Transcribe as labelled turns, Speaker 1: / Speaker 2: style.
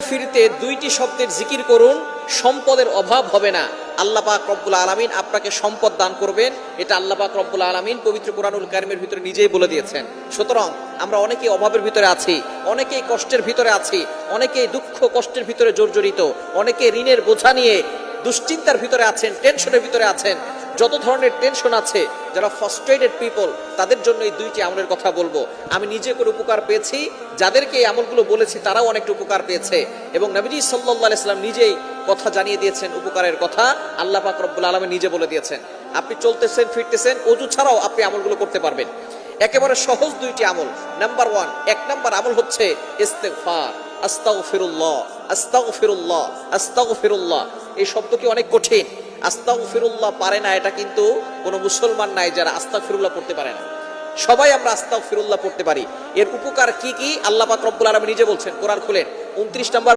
Speaker 1: ফিরতে দুইটি শব্দের জিকির করুন, সম্পদের অভাব হবে না। আল্লাহ পাক রব্বুল আলামিন আপনাকে সম্পদ দান করবেন, এটা আল্লাহ পাক রব্বুল আলামিন পবিত্র কোরআনুল কারীমের ভিতরে নিজেই বলে দিয়েছেন। সুতরাং আমরা অনেকেই অভাবের ভিতরে আছি, অনেকেই কষ্টের ভিতরে আছি, অনেকেই দুঃখ কষ্টের ভিতরে জর্জরিত, অনেকে ঋণের বোঝা নিয়ে দুশ্চিন্তার ভিতরে আছেন, টেনশনের ভিতরে আছেন। যত ধরনের টেনশন আছে, যারা ফ্রাস্ট্রেটেড পিপল, তাদের জন্য এই দুইটি আমলের কথা বলবো। আমি নিজে করে উপকার পেয়েছি, যাদেরকে এই আমলগুলো বলেছি তারাও অনেকটা উপকার পেয়েছে, এবং নবীজি সাল্লাল্লাহু আলাইহি সাল্লাম নিজেই কথা জানিয়ে দিয়েছেন উপকারের কথা। আল্লাহ পাক রব্বুল আলামিন নিজে বলে দিয়েছেন। আপনি চলতেছেন ফিরতেছেন, ওযু ছাড়াও আপনি আমলগুলো করতে পারবেন। একেবারে সহজ দুইটি আমল। নাম্বার 1, এক নাম্বার আমল হচ্ছে ইস্তেগফার। আস্তাগফিরুল্লাহ, আস্তাগফিরুল্লাহ, আস্তাগফিরুল্লাহ। এই শব্দ কি অনেক কঠিন। আস্তাগফিরুল্লাহ পারে না এটা কিন্তু কোনো মুসলমান নাই যারা আস্তাগফিরুল্লাহ পড়তে পারে না। সবাই আমরা আস্তাগফিরুল্লাহ পড়তে পারি। এর উপকার কি কি আল্লাহ পাক রব্বুল আলামিন নিজে বলছেন। কোরআন খুলেন 29 নম্বর